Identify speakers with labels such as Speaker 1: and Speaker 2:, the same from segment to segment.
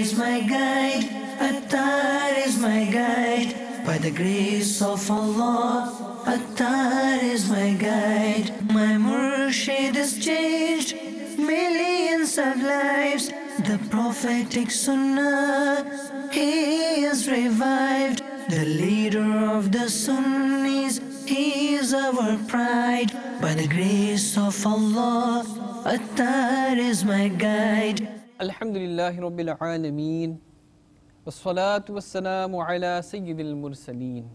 Speaker 1: is my guide, Attar is my guide. By the grace of Allah, Attar is my guide. My Murshid has changed millions of lives. The prophetic Sunnah, he is revived. The leader of the Sunnis, he is our pride. By the grace of Allah, Attar is my guide.
Speaker 2: Alhamdulillahi Rabbil Alameen. Wassalatu wassalamu ala Sayyidil Mursaleen.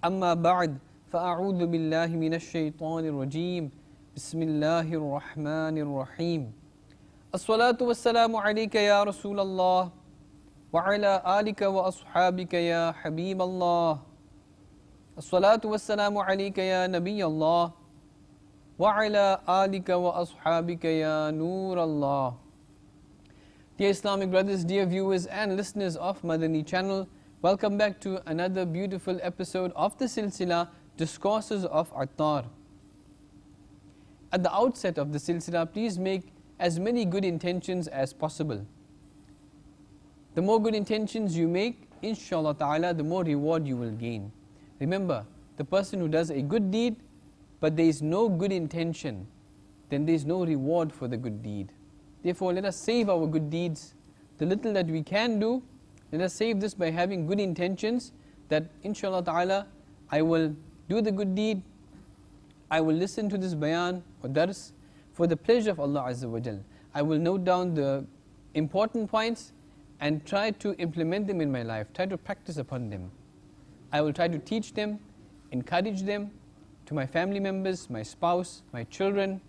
Speaker 2: Amma ba'd, fa'a'udhu billahi minash shaytanir rajim. Bismillahir Rahmanir Rahim. As-salatu wassalamu alayka ya Rasulallah. Wa ala alika wa ashabika ya Habiballah. As-salatu wassalamu alayka ya Nabiyallah. Wa ala alika wa ashabika ya Nurallah. Dear Islamic brothers, dear viewers and listeners of Madani channel, welcome back to another beautiful episode of the silsila Discourses of Attar. At the outset of the silsila, please make as many good intentions as possible. The more good intentions you make, inshallah ta'ala, the more reward you will gain. Remember, the person who does a good deed, but there is no good intention, then there is no reward for the good deed. Therefore, let us save our good deeds. The little that we can do, let us save this by having good intentions that inshallah ta'ala, I will do the good deed, I will listen to this bayan or dars for the pleasure of Allah Azza wa Jal. I will note down the important points and try to implement them in my life, try to practice upon them. I will try to teach them, encourage them to my family members, my spouse, my children,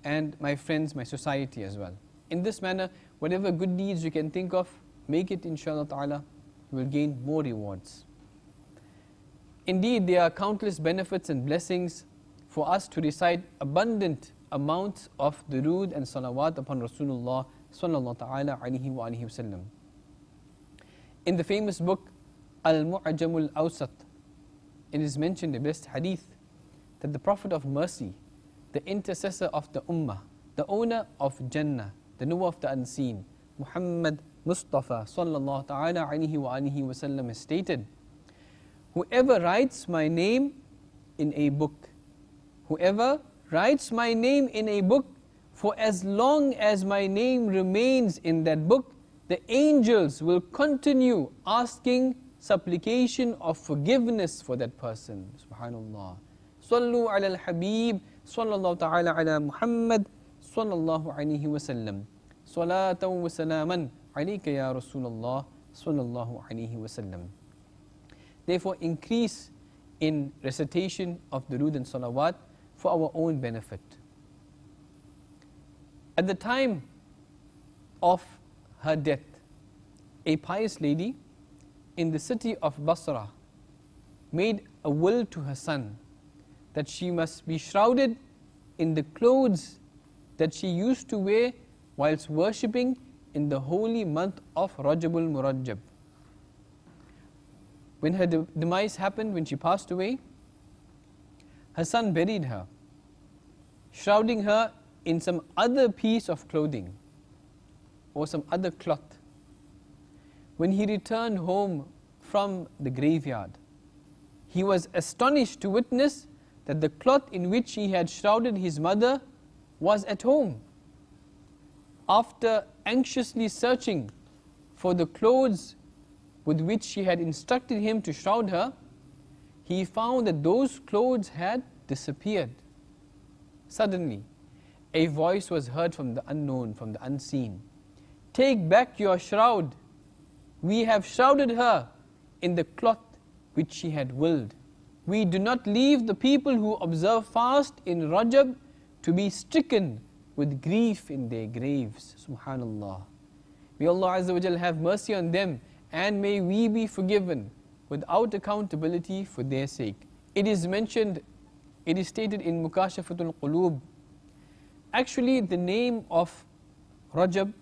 Speaker 2: and my friends, my society as well. In this manner, whatever good deeds you can think of, make it inshallah ta'ala, you will gain more rewards. Indeed, there are countless benefits and blessings for us to recite abundant amounts of durood and salawat upon Rasulullah sallallahu ta'ala alayhi wa alihi wasallam. In the famous book Al-Mu'ajamul Awsat, it is mentioned in the best hadith that the Prophet of Mercy, the intercessor of the Ummah, the owner of Jannah, the knower of the unseen, Muhammad Mustafa sallallahu ta'ala alayhi wa alihi wa sallam has stated, whoever writes my name in a book, whoever writes my name in a book, for as long as my name remains in that book, the angels will continue asking supplication of forgiveness for that person. Subhanallah. Sallu ala al-Habib sallallahu ta'ala ala Muhammad sallallahu alayhi wa sallam. Salatan wa salaman alayka ya Rasulullah sallallahu alayhi wa sallam. Therefore, increase in recitation of durood and salawat for our own benefit. At the time of her death, a pious lady in the city of Basra made a will to her son that she must be shrouded in the clothes that she used to wear whilst worshipping in the holy month of Rajabul Murajjab. When her demise happened, when she passed away, her son buried her, shrouding her in some other piece of clothing or some other cloth. When he returned home from the graveyard, he was astonished to witness that the cloth in which he had shrouded his mother was at home. After anxiously searching for the clothes with which she had instructed him to shroud her, he found that those clothes had disappeared. Suddenly, a voice was heard from the unknown, from the unseen. Take back your shroud. We have shrouded her in the cloth which she had willed. We do not leave the people who observe fast in Rajab to be stricken with grief in their graves. Subhanallah. May Allah Azza wa Jal have mercy on them, and may we be forgiven without accountability for their sake. It is mentioned, it is stated in Mukashafatul Qulub. Actually, the name of Rajab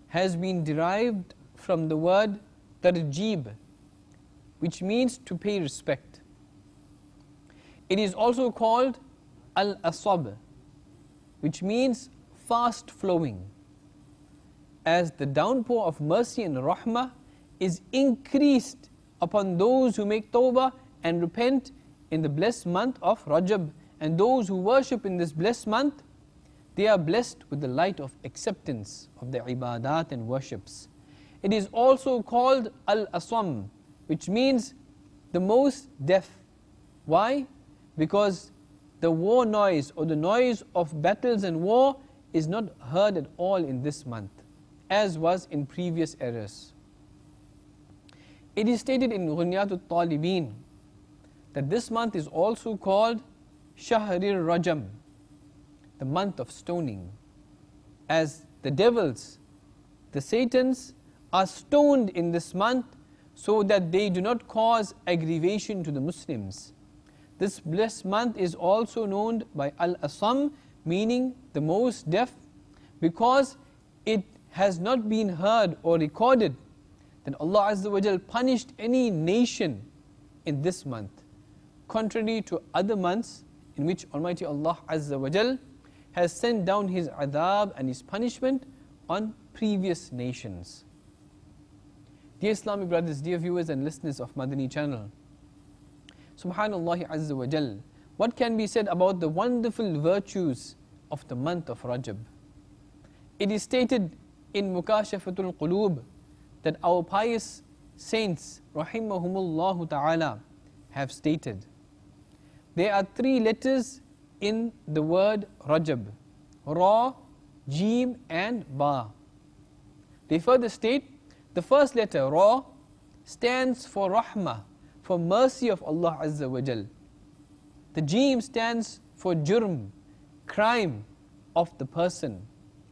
Speaker 2: has been derived from the word tarjib, which means to pay respect. It is also called al-asab, which means fast flowing. as the downpour of mercy and rahmah is increased upon those who make tawbah and repent in the blessed month of Rajab, and those who worship in this blessed month, they are blessed with the light of acceptance of their ibadat and worships. It is also called Al-Asam, which means the most deaf. Why? Because the war noise or the noise of battles and war is not heard at all in this month, as was in previous eras. It is stated in Ghunyat al-Talibin that this month is also called Shahrir Rajam, the month of stoning, as the devils, the Satans, are stoned in this month so that they do not cause aggravation to the Muslims. This blessed month is also known by Al-Asam, meaning the most deaf, because it has not been heard or recorded that Allah Azza wa Jal punished any nation in this month, contrary to other months in which Almighty Allah Azza wa Jal has sent down His adhab and His punishment on previous nations. Dear Islamic brothers, dear viewers and listeners of Madani channel, Subhanallah Azza wa Jal, what can be said about the wonderful virtues of the month of Rajab? It is stated in Mukashafatul Qulub that our pious saints, rahimahumullah ta'ala, have stated. There are 3 letters in the word Rajab: Ra, Jim and Ba. They further state, the first letter, Ra, stands for Rahmah, for mercy of Allah Azza wa Jal. The Jim stands for Jurm, crime of the person.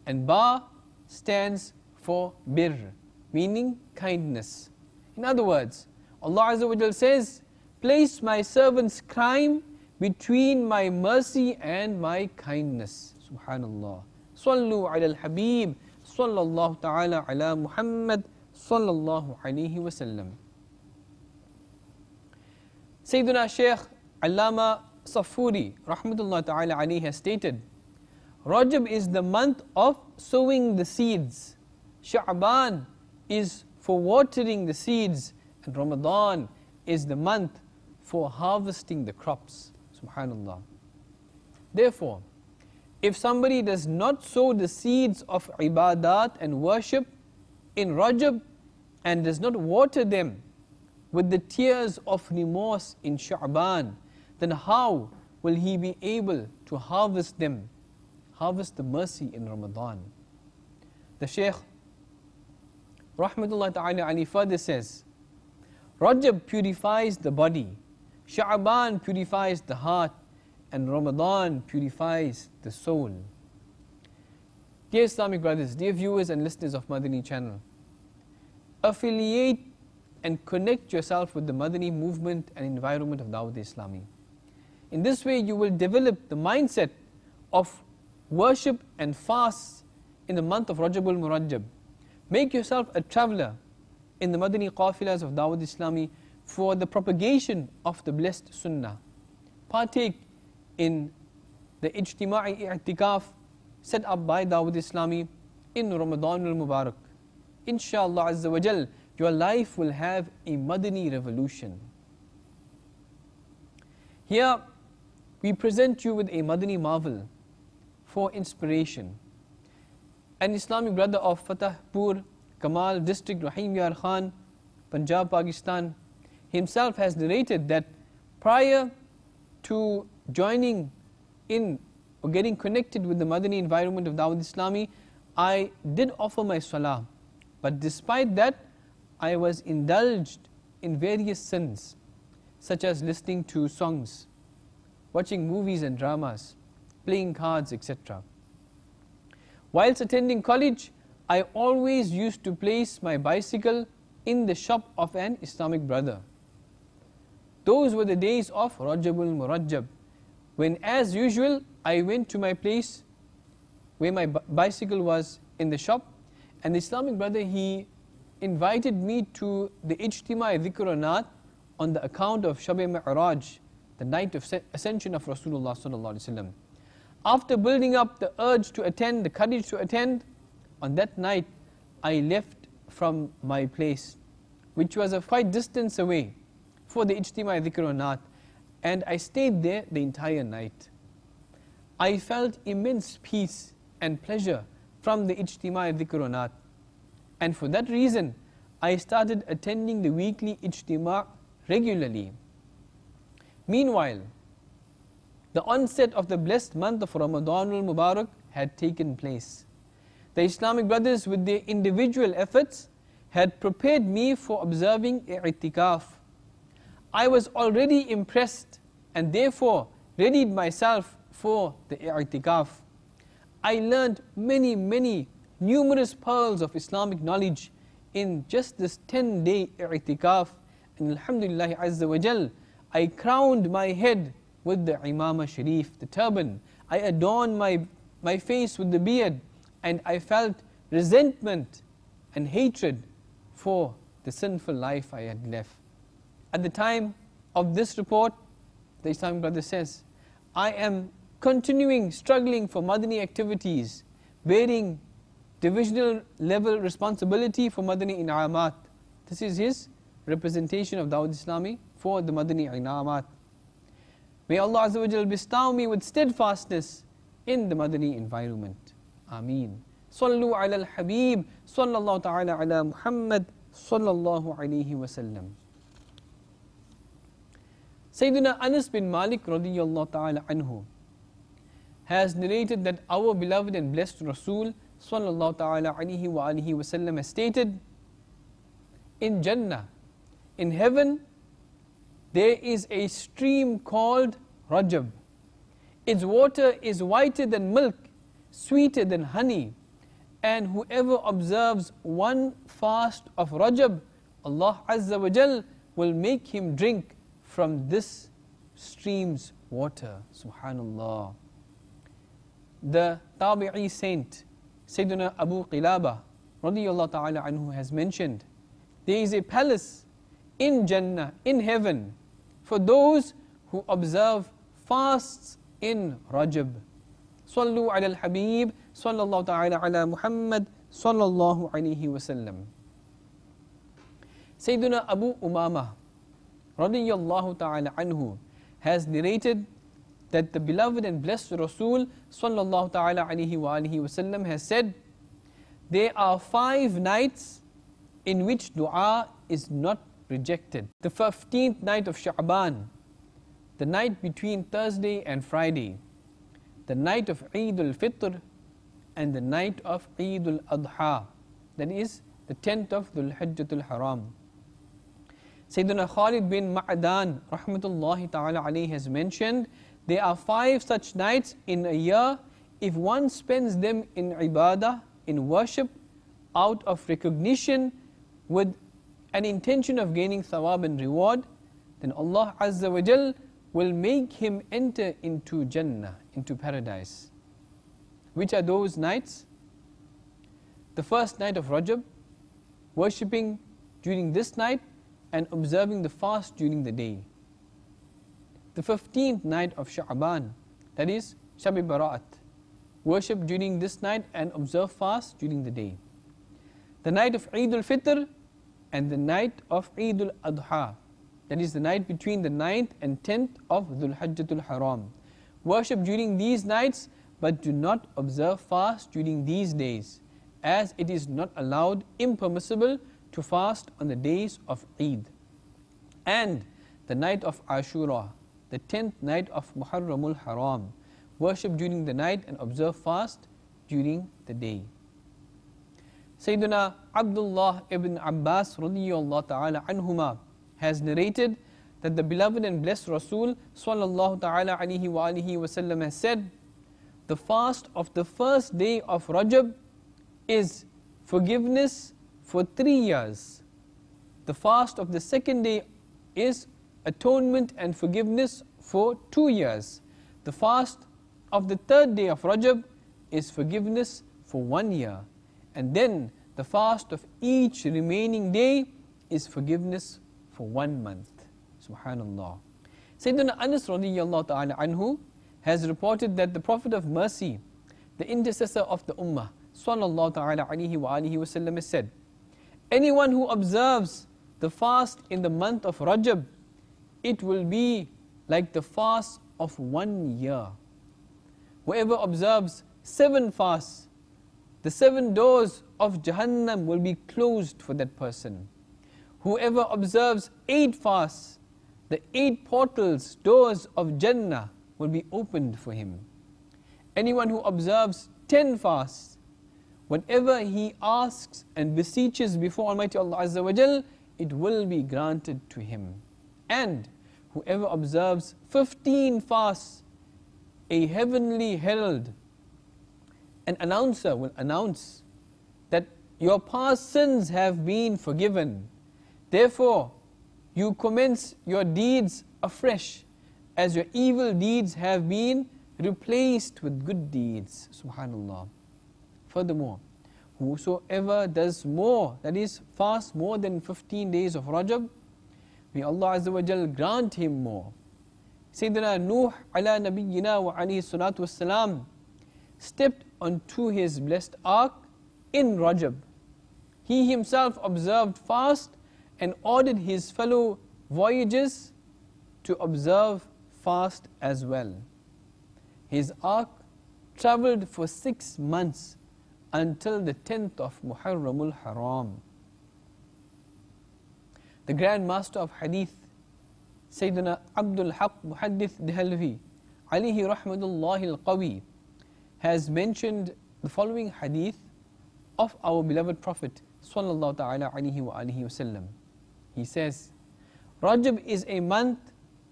Speaker 2: And Ba stands for Bir, meaning kindness. In other words, Allah Azza wa Jal says, place my servant's crime between my mercy and my kindness. Subhanallah. Sallu ala al-Habib, sallallahu ta'ala ala Muhammad, sallallahu alayhi wa sallam. Sayyiduna Shaykh Allama Safuri, rahmatullah ta'ala alayhi, has stated, Rajab is the month of sowing the seeds, Sha'ban is for watering the seeds, and Ramadan is the month for harvesting the crops. Subhanallah. Therefore, if somebody does not sow the seeds of ibadat and worship in Rajab and does not water them with the tears of remorse in Sha'ban, then how will he be able to harvest them, harvest the mercy in Ramadan? The Shaykh rahmatullah ta'ala alayhi further says, Rajab purifies the body, Sha'ban purifies the heart, and Ramadan purifies the soul. Dear Islamic brothers, dear viewers and listeners of Madani channel, affiliate and connect yourself with the Madani movement and environment of Dawat Islami. In this way you will develop the mindset of worship and fast in the month of Rajabul Murajjab. Make yourself a traveler in the Madani qafilas of Dawat Islami for the propagation of the blessed Sunnah. Partake in the Ijtima'i i'tikaf set up by Dawat Islami in Ramadan al-Mubarak. Inshallah Azza wa Jal, your life will have a Madani revolution. Here we present you with a Madani marvel for inspiration. An Islamic brother of Fatahpur, Kamal district, Rahim Yar Khan, Punjab, Pakistan, himself has narrated that prior to joining in or getting connected with the Madani environment of Dawat Islami, I did offer my salah, but despite that I was indulged in various sins, such as listening to songs, watching movies and dramas, playing cards, etc. Whilst attending college, I always used to place my bicycle in the shop of an Islamic brother. Those were the days of Rajabul Murajjab, when as usual I went to my place where my bicycle was in the shop, and the Islamic brother, he invited me to the Ijtima'i Dhikr on the account of Shab-e Mi'raj, the night of ascension of Rasulullah sallallahu alaihi wasallam. After building up the urge to attend, the courage to attend, on that night I left from my place, which was a quite distance away, for the ijtima dhikr or not, and I stayed there the entire night. I felt immense peace and pleasure from the ijtima dhikr or not, and for that reason I started attending the weekly ijtima regularly. Meanwhile, the onset of the blessed month of Ramadanul Mubarak had taken place. The Islamic brothers, with their individual efforts, had prepared me for observing i'tikaf. I was already impressed and therefore readied myself for the i'tikaf. I learned many numerous pearls of Islamic knowledge in just this 10-day i'tikaf, and alhamdulillah azza wa jal, I crowned my head with the imama sharif, the turban. I adorned my face with the beard, and I felt resentment and hatred for the sinful life I had left. At the time of this report, the Islamic brother says, I am continuing struggling for Madani activities, bearing divisional level responsibility for Madani In'amat. This is his representation of Dawud Islami for the Madani In'amat. May Allah Azza wa Jal bestow me with steadfastness in the Madani environment. Ameen. Sallu ala al-Habib, sallallahu ta'ala ala Muhammad, sallallahu alayhi wa sallam. Sayyidina Anas bin Malik radiyallahu ta'ala anhu has narrated that our beloved and blessed Rasul sallallahu ta'ala alayhi wa alihi wa sallam has stated, in Jannah, in heaven, there is a stream called Rajab. Its water is whiter than milk, sweeter than honey, and whoever observes one fast of Rajab, Allah Azza wa Jal will make him drink from this stream's water. Subhanallah. The Tabi'i saint, Sayyidina Abu Qilaba radiyallahu ta'ala anhu, has mentioned, there is a palace in Jannah, in heaven, for those who observe fasts in Rajab. Sallu ala al-Habib, sallallahu ta'ala ala Muhammad, sallallahu alayhi wa sallam. Sayyidina Abu Umama radiyallahu ta'ala anhu has narrated that the beloved and blessed Rasul sallallahu ta'ala alayhi wa alihi wa sallam has said, there are 5 nights in which dua is not rejected. The 15th night of Sha'ban, the night between Thursday and Friday, the night of Eid al-Fitr, and the night of Eid al-Adha, that is the 10th of Dhul Hijjatul Haram. Sayyidina Khalid bin Ma'adan rahmatullahi ta'ala alayhi has mentioned, there are 5 such nights in a year. If one spends them in ibadah, in worship, out of recognition, with an intention of gaining thawab and reward, then Allah Azza wa Jal will make him enter into Jannah, into paradise. Which are those nights? The first night of Rajab, worshipping during this night and observing the fast during the day. The 15th night of Sha'ban, that is Shab-e Bara'at, worship during this night and observe fast during the day. The night of Eid al-Fitr and the night of Eid al-Adha, that is the night between the 9th and 10th of Dhul Hijjatul Haram. Worship during these nights, but do not observe fast during these days, as it is not allowed, impermissible to fast on the days of Eid. And the night of Ashura, the 10th night of Muharramul Haram. Worship during the night and observe fast during the day. Sayyidina Abdullah ibn Abbas radiyallahu ta'ala anhuma has narrated that the beloved and blessed Rasul sallallahu ta'ala alayhi wa alihi wa sallam has said, the fast of the first day of Rajab is forgiveness for 3 years. The fast of the second day is atonement and forgiveness for 2 years. The fast of the third day of Rajab is forgiveness for 1 year. And then the fast of each remaining day is forgiveness for 1 month. Subhanallah. Sayyidina Anas radiyallahu ta'ala anhu has reported that the Prophet of Mercy, the intercessor of the Ummah, sallallahu ta'ala alayhi wa alihi wasallam has said, anyone who observes the fast in the month of Rajab, it will be like the fast of 1 year. Whoever observes 7 fasts, the 7 doors of Jahannam will be closed for that person. Whoever observes 8 fasts, the 8 portals, doors of Jannah will be opened for him. Anyone who observes 10 fasts, whatever he asks and beseeches before Almighty Allah Azza wa Jal, it will be granted to him. And whoever observes 15 fasts, a heavenly herald, an announcer will announce that your past sins have been forgiven. Therefore, you commence your deeds afresh, as your evil deeds have been replaced with good deeds. Subhanallah. Furthermore, whosoever does more, that is, fast more than 15 days of Rajab, may Allah Azza wa Jal grant him more. Sayyidina Nuh ala nabiyyina wa alayhi salatu wassalam stepped onto his blessed ark in Rajab. He himself observed fast and ordered his fellow voyagers to observe fast as well. His ark travelled for 6 months until the 10th of Muharramul Haram. The Grand Master of Hadith, Sayyidina Abdul Haq Muhaddith Dehalvi, alayhi rahmatullahi al-Qawi, has mentioned the following hadith of our beloved Prophet sallallahu ta'ala alayhi wa alihi wasallam. He says, Rajab is a month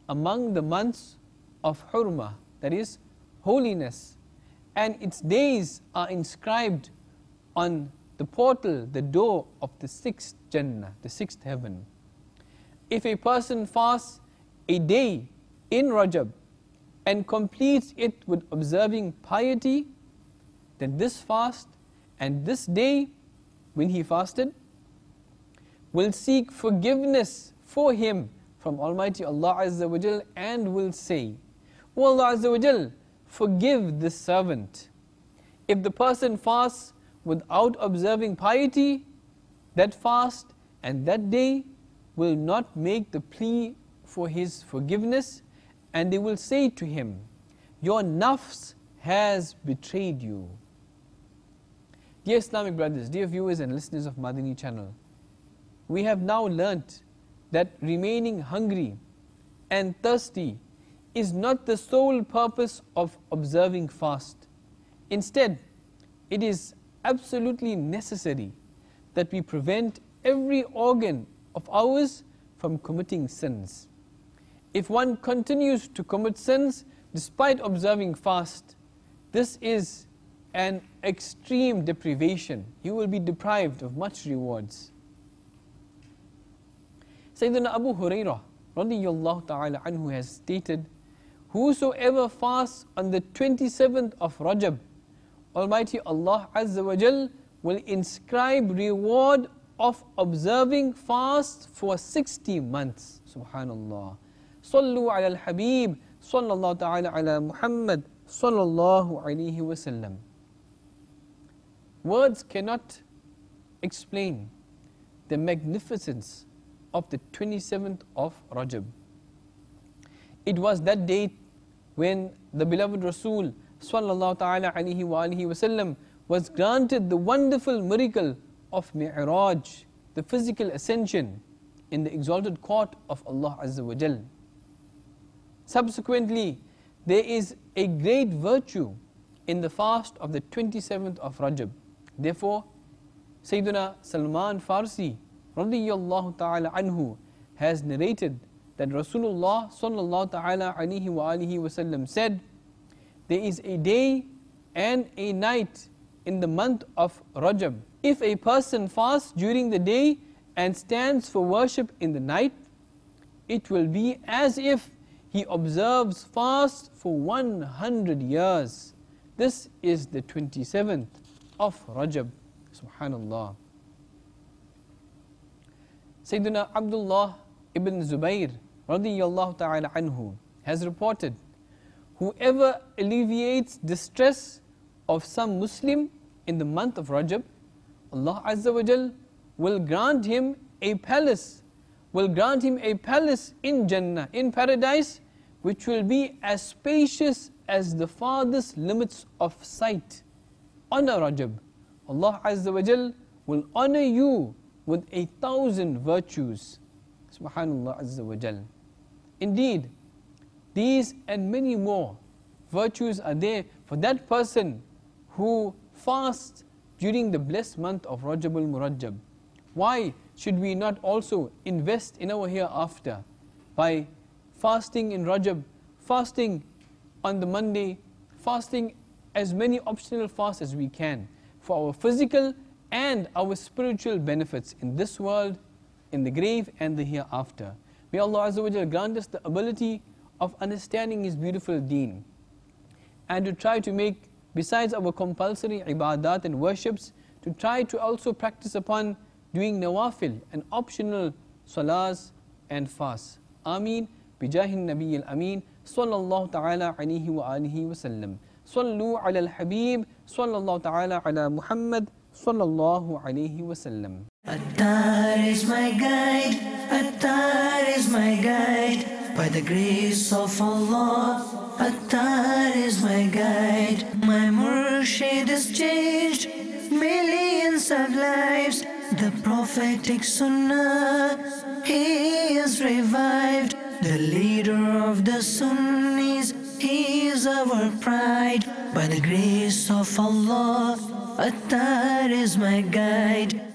Speaker 2: among the months of hurma, that is, holiness, and its days are inscribed on the portal, the door of the 6th Jannah, the 6th heaven. If a person fasts a day in Rajab and completes it with observing piety, then this fast and this day when he fasted will seek forgiveness for him from Almighty Allah Azza wa Jal and will say, O Allah Azza wa Jal, forgive this servant. If the person fasts without observing piety, that fast and that day will not make the plea for his forgiveness, and they will say to him, your nafs has betrayed you. Dear Islamic brothers, dear viewers and listeners of Madani channel, we have now learnt that remaining hungry and thirsty is not the sole purpose of observing fast. Instead, it is absolutely necessary that we prevent every organ of ours from committing sins. If one continues to commit sins despite observing fast, this is an extreme deprivation. He will be deprived of much rewards. Sayyidina Abu Hurairah radiyallahu ta'ala anhu has stated, whosoever fasts on the 27th of Rajab, Almighty Allah Azza wa Jal will inscribe reward of observing fast for 60 months. Subhanallah. Sallu ala al-Habib, sallallahu ta'ala ala Muhammad, sallallahu alayhi wa sallam. Words cannot explain the magnificence of the 27th of Rajab. It was that date when the beloved Rasul sallallahu ta'ala alayhi wa alihi wasallam was granted the wonderful miracle of Mi'raj, the physical ascension in the exalted court of Allah Azza wa Jal. Subsequently, there is a great virtue in the fast of the 27th of Rajab. Therefore, Sayyidina Salman Farsi radiyallahu ta'ala anhu has narrated that Rasulullah sallallahu ta'ala alayhi wa alihi wasallam said, there is a day and a night in the month of Rajab. If a person fasts during the day and stands for worship in the night, it will be as if he observes fast for 100 years. This is the 27th of Rajab. Subhanallah. Sayyidina Abdullah ibn Zubayr radiyallahu ta'ala anhu has reported, whoever alleviates distress of some Muslim in the month of Rajab, Allah Azza wa Jal will grant him a palace, in Jannah, in paradise, which will be as spacious as the farthest limits of sight. On a Rajab, Allah Azza wa Jal will honor you with 1,000 virtues. Subhanallah Azza wa Jal. Indeed, these and many more virtues are there for that person who fasts during the blessed month of Rajab al-Murajjab. Why should we not also invest in our hereafter by fasting in Rajab, fasting on the Monday, fasting as many optional fasts as we can for our physical and our spiritual benefits in this world, in the grave and the hereafter. May Allah Azza wa Jalla grant us the ability of understanding His beautiful deen and to try to make, besides our compulsory ibadat and worships, to try to also practice upon doing nawafil and optional salahs and fasts. Ameen. Bijahin Nabi al-Ameen. Sallallahu ta'ala alayhi wa alihi wa sallam. Sallu ala al-Habib. Sallallahu ta'ala ala Muhammad. Sallallahu alayhi wa sallam.
Speaker 1: Attar is my guide, Attar is my guide. By the grace of Allah, Attar is my guide. My Murshid has changed millions of lives. The prophetic Sunnah, he is revived. The leader of the Sunnis, he is our pride. By the grace of Allah, Attar is my guide.